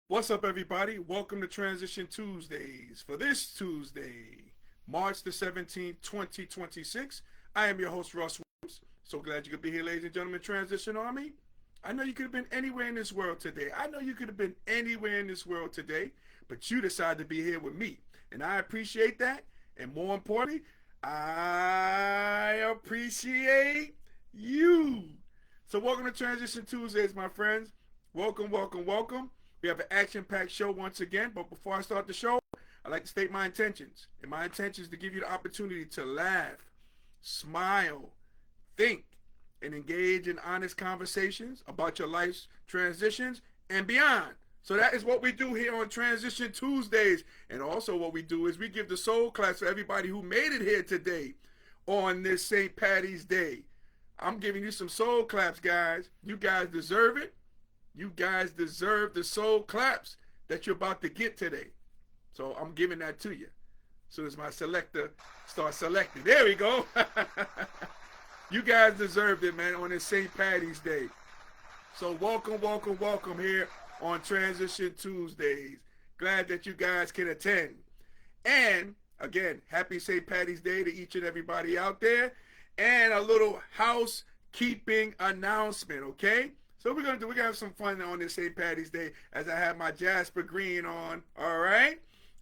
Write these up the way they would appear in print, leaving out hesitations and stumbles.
What's up, everybody? Welcome to Transition Tuesdays. For this Tuesday, March the 17th, 2026, I am your host, Russ Williams. So glad you could be here, ladies and gentlemen, Transition Army. I know you could have been anywhere in this world today. I know you could have been anywhere in this world today, but you decided to be here with me. And I appreciate that. And more importantly, I appreciate you. So welcome to Transition Tuesdays, my friends. Welcome, welcome, welcome. We have an action-packed show once again, but before I start the show, I'd like to state my intentions. And my intention is to give you the opportunity to laugh, smile, think, and engage in honest conversations about your life's transitions and beyond. So that is what we do here on Transition Tuesdays. And also what we do is we give the soul class for everybody who made it here today on this St. Patty's Day. I'm giving you some soul claps, guys. You guys deserve it. You guys deserve the soul claps that you're about to get today. So I'm giving that to you. As soon as my selector starts selecting. There we go. You guys deserved it, man, on this St. Patty's Day. So welcome, welcome, welcome here on Transition Tuesdays. Glad that you guys can attend. And again, happy St. Patty's Day to each and everybody out there. And a little housekeeping announcement, okay? So we're gonna have some fun on this St. Patty's Day as I have my Jasper Green on, all right?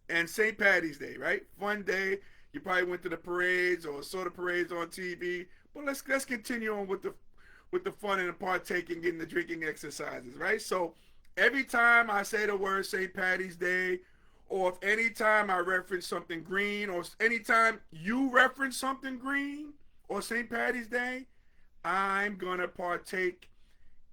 And St. Patty's Day, right? Fun day. You probably went to the parades or saw the parades on TV, but let's continue on with the fun and the partaking in the drinking exercises, right? So every time I say the word St. Patty's Day, or if any time I reference something green, or anytime you reference something green or St. Patty's Day, I'm gonna partake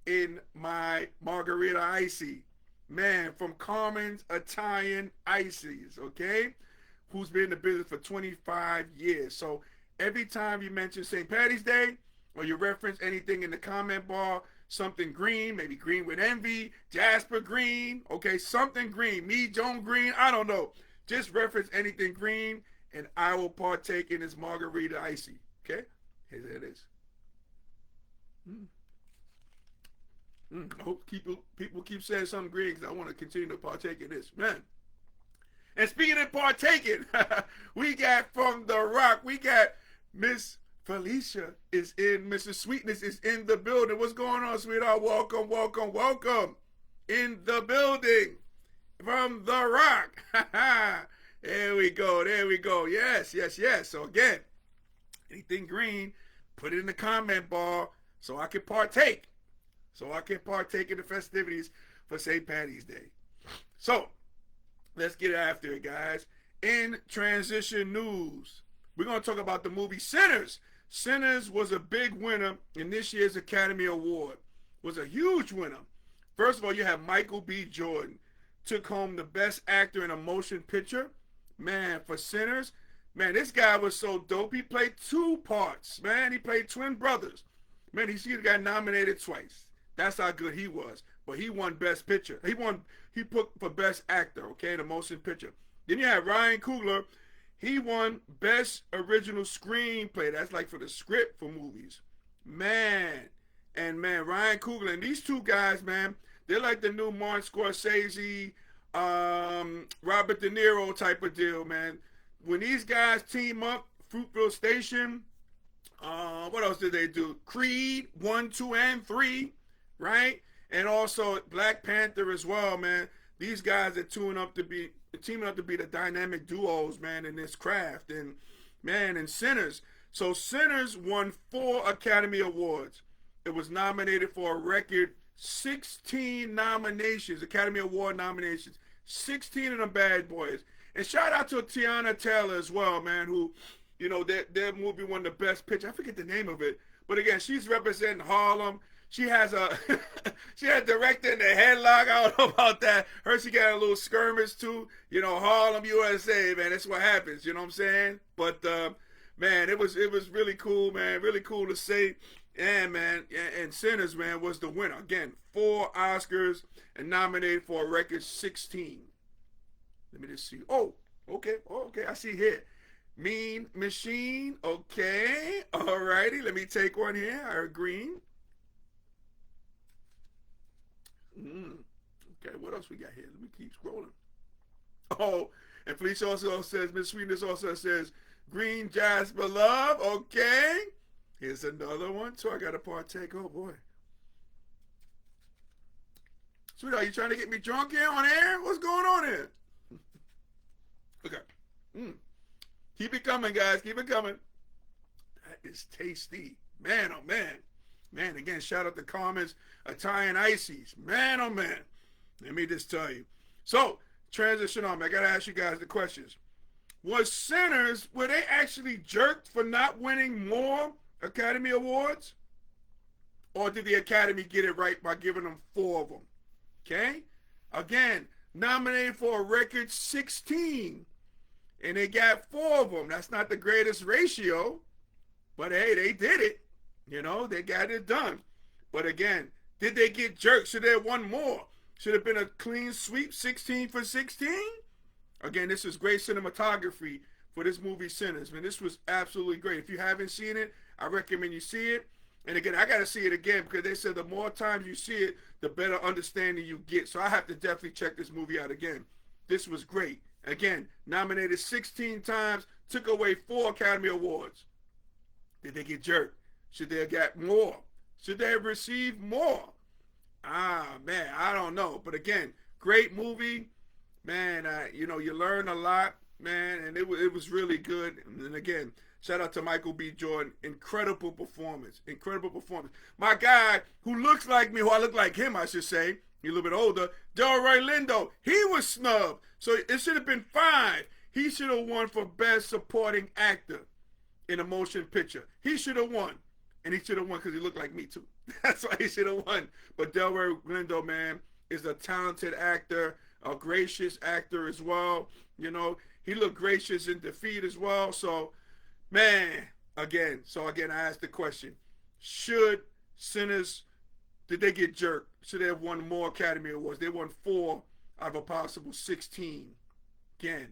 in my margarita icy, man, from Carmen's Italian Ices, okay, who's been in the business for 25 years. So every time you mention St. Patty's Day or you reference anything in the comment bar, something green, maybe green with envy, Jasper Green, okay, something green, me, Joan Green, I don't know, just reference anything green and I will partake in this margarita icy, okay? Here it is. I hope people keep saying something green because I want to continue to partake in this, man. And speaking of partaking, we got from The Rock, we got Miss Felicia is in, Mrs. Sweetness is in the building. What's going on, sweetheart? Welcome, welcome, welcome. In the building from The Rock. There we go, there we go. Yes, yes, yes. So again, anything green, put it in the comment bar so I can partake. So I can partake in the festivities for St. Patty's Day. So, let's get after it, guys. In transition news, we're going to talk about the movie Sinners. Sinners was a big winner in this year's Academy Award. Was a huge winner. First of all, you have Michael B. Jordan. Took home the best actor in a motion picture. Man, for Sinners, man, this guy was so dope. He played two parts, man. He played twin brothers. Man, he got nominated twice. That's how good he was. But he won Best Picture. He put for Best Actor, okay, the motion picture. Then you have Ryan Coogler. He won Best Original Screenplay. That's like for the script for movies. Man. And man, Ryan Coogler and these two guys, man, they're like the new Martin Scorsese, Robert De Niro type of deal, man. When these guys team up, Fruitville Station, what else did they do? Creed 1, 2, and 3. Right? And also Black Panther as well, man. These guys are teaming up to be the dynamic duos, man, in this craft. And man, and Sinners. So Sinners won 4 Academy Awards. It was nominated for a record 16 nominations, Academy Award nominations. 16 of them bad boys. And shout out to Tiana Taylor as well, man, who, you know, their movie won the best picture. I forget the name of it. But again, she's representing Harlem. She has she had director in the headlock. I don't know about that. She got a little skirmish too. You know, Harlem, USA, man. That's what happens. You know what I'm saying? But man, it was really cool, man. Really cool to see. And man, and Sinners, man, was the winner. Again, 4 Oscars and nominated for a record 16. Let me just see. Oh, okay. I see here. Mean Machine. Okay. Alrighty. Let me take one here. I agree. Okay, what else we got here? Let me keep scrolling. Oh, and Felicia also says, Miss Sweetness also says, Green Jasper Love. Okay. Here's another one. So I got to partake. Oh, boy. Sweetheart, you trying to get me drunk here on air? What's going on here? Okay. Keep it coming, guys. Keep it coming. That is tasty. Man, oh, man. Man, again, shout out to Carmen's Italian Ices. Man, oh, man. Let me just tell you. So, transition on. I got to ask you guys the questions. Was Sinners, were they actually jerked for not winning more Academy Awards? Or did the Academy get it right by giving them 4 of them? Okay? Again, nominated for a record 16. And they got 4 of them. That's not the greatest ratio. But hey, they did it. You know, they got it done. But again, did they get jerked? Should they have won more? Should have been a clean sweep, 16 for 16? Again, this is great cinematography for this movie, Sinners. Man, this was absolutely great. If you haven't seen it, I recommend you see it. And again, I got to see it again because they said the more times you see it, the better understanding you get. So I have to definitely check this movie out again. This was great. Again, nominated 16 times, took away 4 Academy Awards. Did they get jerked? Should they have got more? Should they have received more? Man, I don't know. But again, great movie. Man, you know, you learn a lot, man, and it was really good. And again, shout out to Michael B. Jordan. Incredible performance. Incredible performance. My guy who looks like me, who I look like him, I should say, he's a little bit older, Delroy Lindo, he was snubbed. So it should have been 5. He should have won for Best Supporting Actor in a Motion Picture. He should have won. And he should have won because he looked like me too. That's why he should have won. But Delroy Lindo, man, is a talented actor, a gracious actor as well. You know, he looked gracious in Defeat as well. So, man, again, I asked the question, should Sinners, did they get jerked? Should they have won more Academy Awards? They won 4 out of a possible 16. Again,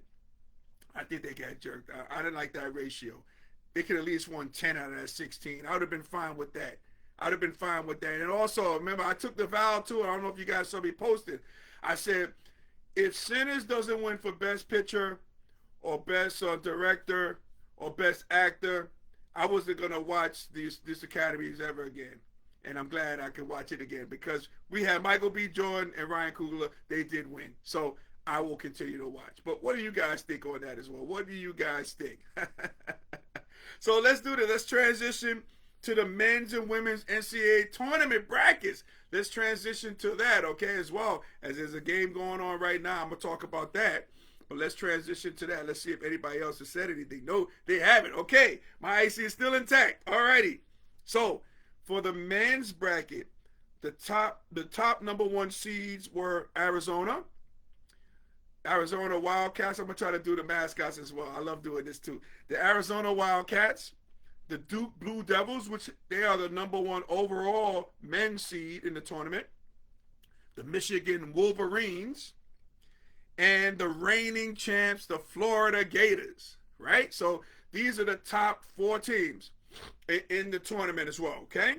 I think they got jerked. I didn't like that ratio. They could at least won 10 out of that 16. I would have been fine with that. And also, remember, I took the vow too. I don't know if you guys saw me posted. I said, if Sinners doesn't win for Best Picture or Best Director or Best Actor, I wasn't going to watch this Academies ever again. And I'm glad I can watch it again because we had Michael B. Jordan and Ryan Coogler. They did win. So I will continue to watch. But what do you guys think on that as well? What do you guys think? So let's do this. Let's transition to the men's and women's NCAA tournament brackets. Let's transition to that, okay, as well. As there's a game going on right now, I'm going to talk about that. But let's transition to that. Let's see if anybody else has said anything. No, they haven't. Okay, my IC is still intact. All righty. So for the men's bracket, the top number 1 seeds were Arizona Wildcats. I'm going to try to do the mascots as well. I love doing this too. The Arizona Wildcats, the Duke Blue Devils, which they are the number 1 overall men's seed in the tournament, the Michigan Wolverines, and the reigning champs, the Florida Gators, right? So these are the top 4 teams in the tournament as well, okay?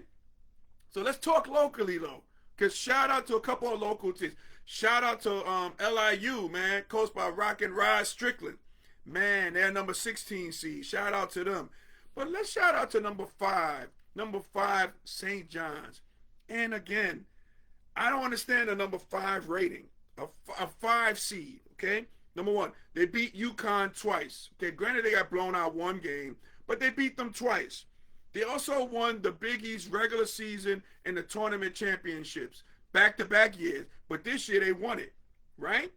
So let's talk locally, though, because shout out to a couple of local teams. Shout out to LIU, man, coached by Rock and Rod Strickland. Man, they're number 16 seed. Shout out to them. But let's shout out to number 5. Number 5, St. John's. And again, I don't understand the number 5 rating. A 5 seed, okay? Number 1, they beat UConn twice. Okay, granted they got blown out 1 game, but they beat them twice. They also won the Big East regular season and the tournament championships. Back-to-back years, but this year they won it, right?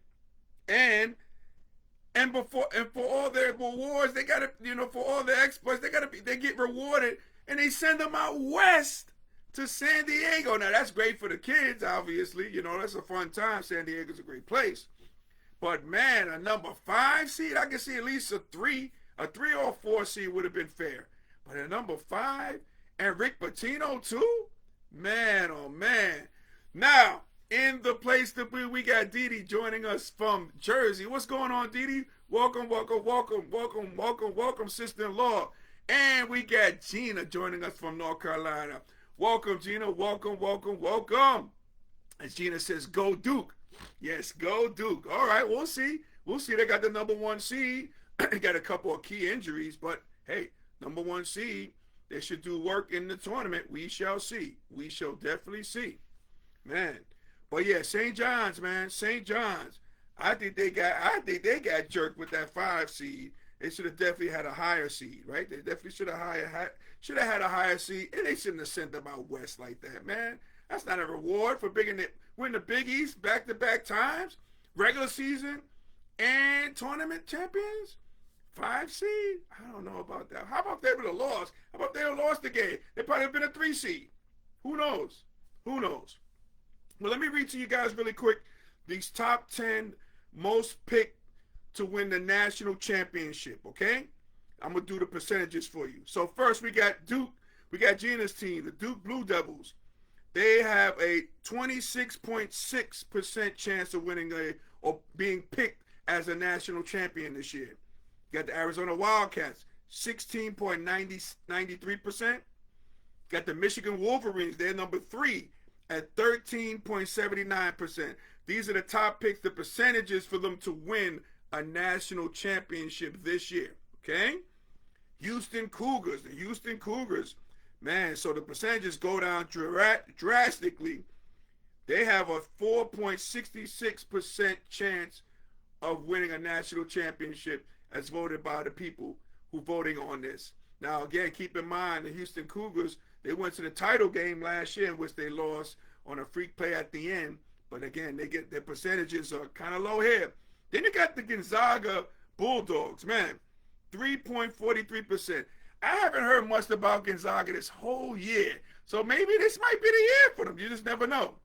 And for all their rewards, they gotta, for all their exploits, they get rewarded, and they send them out west to San Diego. Now that's great for the kids, obviously. That's a fun time. San Diego's a great place. But man, a number 5 seed, I can see at least a 3 or 4 seed would have been fair. But a number 5 and Rick Pitino too, man, oh man. Now, in the place to be, we got Didi joining us from Jersey. What's going on, Didi? Welcome, sister-in-law. And we got Gina joining us from North Carolina. Welcome, Gina. Welcome. As Gina says, go Duke. Yes, go Duke. All right, we'll see. We'll see. They got the number one seed. Got a couple of key injuries, but hey, number one seed. They should do work in the tournament. We shall see. We shall definitely see, man. But yeah, St. John's, man. St. John's. I think they got. I think they got jerked with that 5 seed. They should have definitely had a higher seed, right? They definitely should have had a higher seed, and they shouldn't have sent them out west like that, man. That's not a reward for winning the Big East back-to-back times, regular season and tournament champions. 5 seed? I don't know about that. How about they would have lost? How about they would have lost the game? They probably have been a 3 seed. Who knows? Who knows? Well, let me read to you guys really quick these top 10 most picked to win the national championship, okay? I'm going to do the percentages for you. So first we got Duke. We got Gina's team, the Duke Blue Devils. They have a 26.6% chance of winning or being picked as a national champion this year. You got the Arizona Wildcats, 16.93%. Got the Michigan Wolverines, they're number 3 at 13.79%. These are the top picks, the percentages for them to win a national championship this year, okay? Houston Cougars, the Houston Cougars, man, so the percentages go down drastically. They have a 4.66% chance of winning a national championship as voted by the people who voting on this. Now, again, keep in mind the Houston Cougars, they went to the title game last year in which they lost on a freak play at the end. But again, they get their percentages are kind of low here. Then you got the Gonzaga Bulldogs, man, 3.43%. I haven't heard much about Gonzaga this whole year. So maybe this might be the year for them. You just never know.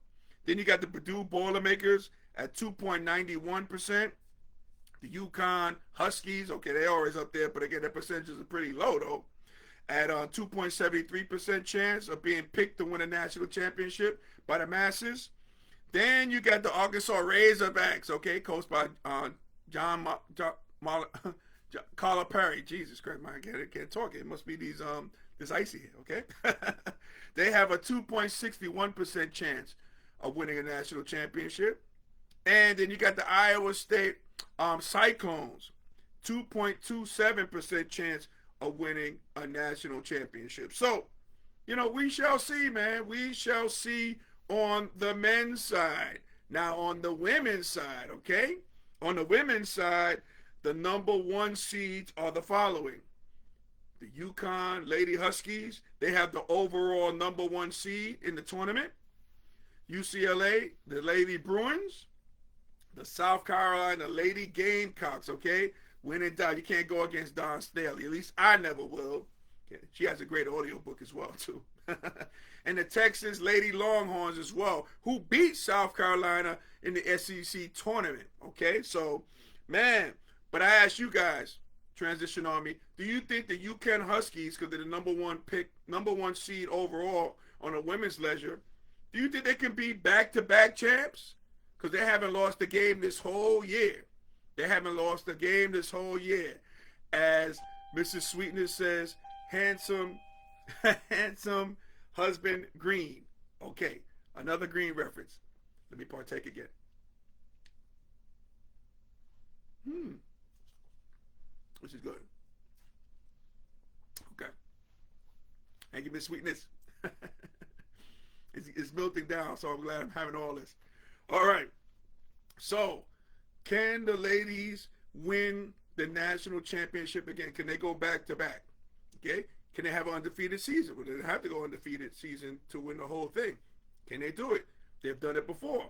Then you got the Purdue Boilermakers at 2.91%. The UConn Huskies, okay, they're always up there, but again, their percentages are pretty low, though. At 2.73% chance of being picked to win a national championship by the masses. Then you got the Arkansas Razorbacks, okay, coached by John Calipari. Jesus Christ, man, I can't talk. It must be this icy here, okay? They have a 2.61% chance of winning a national championship. And then you got the Iowa State Cyclones, 2.27% chance of winning a national championship. So, you know, we shall see, man. We shall see on the men's side. Now, on the women's side, okay? On the women's side, the number 1 seeds are the following. The UConn Lady Huskies, they have the overall number 1 seed in the tournament. UCLA, the Lady Bruins. The South Carolina Lady Gamecocks, okay? When in doubt, you can't go against Dawn Staley. At least I never will. Okay. She has a great audiobook as well, too. And the Texas Lady Longhorns as well, who beat South Carolina in the SEC tournament, okay? So, man, but I ask you guys, Transition Army, do you think the UConn Huskies, because they're the number 1 seed overall on a women's leisure, do you think they can be back-to-back champs? Because they haven't lost a game this whole year. They haven't lost a game this whole year. As Mrs. Sweetness says, handsome husband Green. Okay, another Green reference. Let me partake again. Which is good. Okay. Thank you, Miss Sweetness. It's melting down, so I'm glad I'm having all this. All right. So, can the ladies win the national championship again? Can they go back to back? Okay. Can they have an undefeated season? Well, they don't have to go undefeated season to win the whole thing. Can they do it? They've done it before.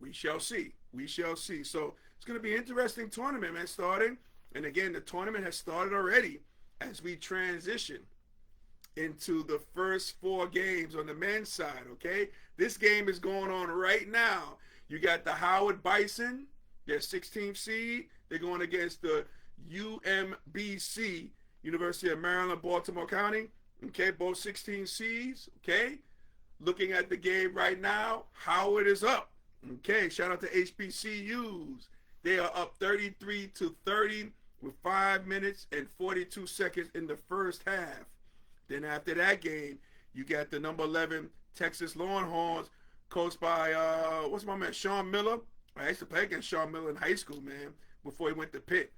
We shall see. We shall see. So, it's going to be an interesting tournament, man, starting. And again, the tournament has started already as we transition into the first 4 games on the men's side, okay? This game is going on right now. You got the Howard Bison, their 16th seed. They're going against the UMBC, University of Maryland, Baltimore County. Okay, both 16 seeds, okay? Looking at the game right now, Howard is up. Okay, shout out to HBCUs. They are up 33-30 with 5 minutes and 42 seconds in the first half. Then after that game, you got the number 11 Texas Longhorns coached by, what's my man, Sean Miller. I used to play against Sean Miller in high school, man, before he went to Pitt.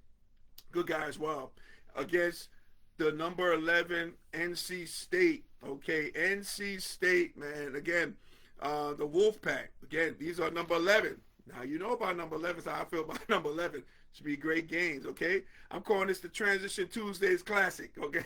Good guy as well. Against the number 11 NC State. Okay, NC State, man. Again, the Wolfpack. Again, these are number 11. Now, you know about number 11, so how I feel about number 11. Should be great games, okay? I'm calling this the Transition Tuesdays Classic, okay?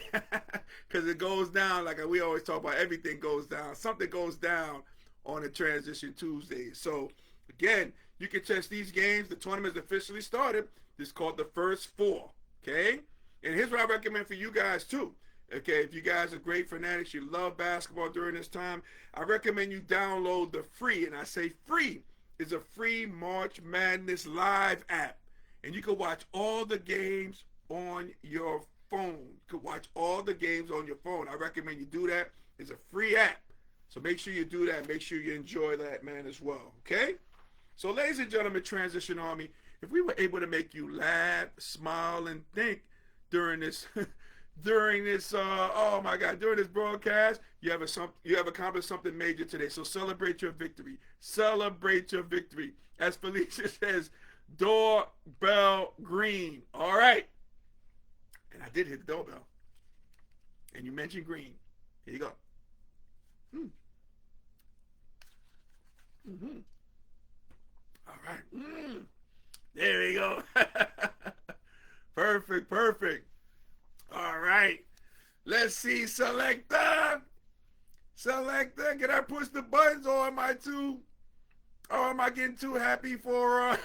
Because it goes down, like we always talk about, everything goes down. Something goes down on the Transition Tuesdays. So, again, you can test these games. The tournament is officially started. This is called the First Four, okay? And here's what I recommend for you guys, too. Okay, if you guys are great fanatics, you love basketball during this time, I recommend you download the free, and I say free, is a free March Madness Live app. And you can watch all the games on your phone. You can watch all the games on your phone. I recommend you do that. It's a free app. So make sure you do that. Make sure you enjoy that, man, as well. Okay? So, ladies and gentlemen, Transition Army, if we were able to make you laugh, smile, and think during this during this broadcast, you have accomplished something major today. So celebrate your victory. Celebrate your victory. As Felicia says, doorbell green. All right. And I did hit the doorbell. And you mentioned green. Here you go. All right. There we go. Perfect, perfect. All right. Let's see, selector. Selector, can I push the buttons, or am I getting too happy for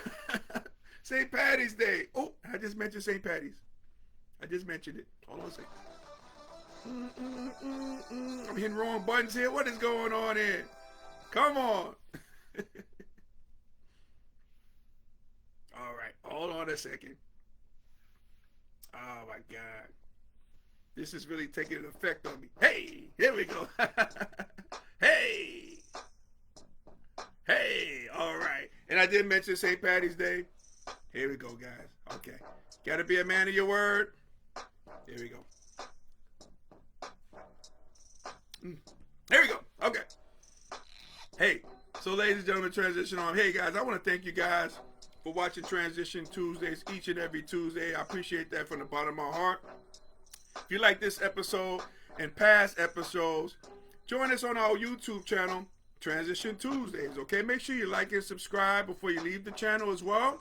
St. Patty's Day? Oh, I just mentioned St. Patty's. I just mentioned it. Hold on a second. I'm hitting wrong buttons here. What is going on here? Come on. All right. Hold on a second. Oh, my God. This is really taking an effect on me. Hey, here we go. Hey. Hey, all right. And I did mention St. Patty's Day. Here we go, guys. Okay. Got to be a man of your word. Here we go. Here we go. Okay. Hey, so ladies and gentlemen, Transition on. Hey, guys, I want to thank you guys for watching Transition Tuesdays each and every Tuesday. I appreciate that from the bottom of my heart. If you like this episode and past episodes, join us on our YouTube channel, Transition Tuesdays, okay? Make sure you like and subscribe before you leave the channel as well.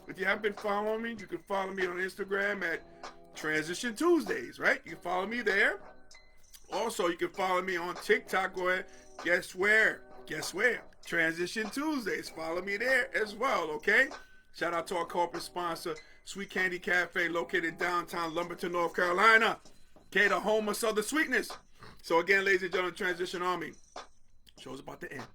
If you haven't been following me, you can follow me on Instagram at Transition Tuesdays, right? You can follow me there. Also, you can follow me on TikTok, or guess where? Guess where? Transition Tuesdays. Follow me there as well, okay? Shout out to our corporate sponsor, Sweet Candy Cafe, located in downtown Lumberton, North Carolina. Okay, the home of Southern sweetness. So again, ladies and gentlemen, Transition Army, show's about to end.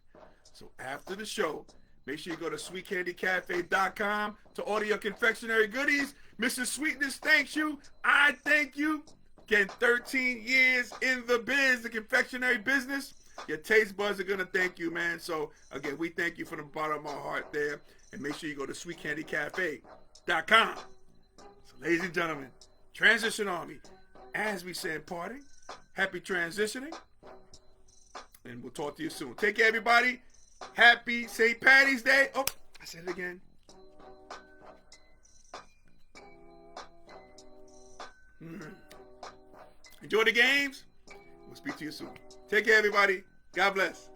So after the show, make sure you go to sweetcandycafe.com to order your confectionery goodies. Mrs. Sweetness thanks you. I thank you. Again, 13 years in the biz, the confectionery business. Your taste buds are going to thank you, man. So, again, we thank you from the bottom of my heart there. And make sure you go to sweetcandycafe.com. So, ladies and gentlemen, Transition Army, as we say in parting, happy transitioning. And we'll talk to you soon. Take care, everybody. Happy St. Patty's Day. Oh, I said it again. Enjoy the games. We'll speak to you soon. Take care, everybody. God bless.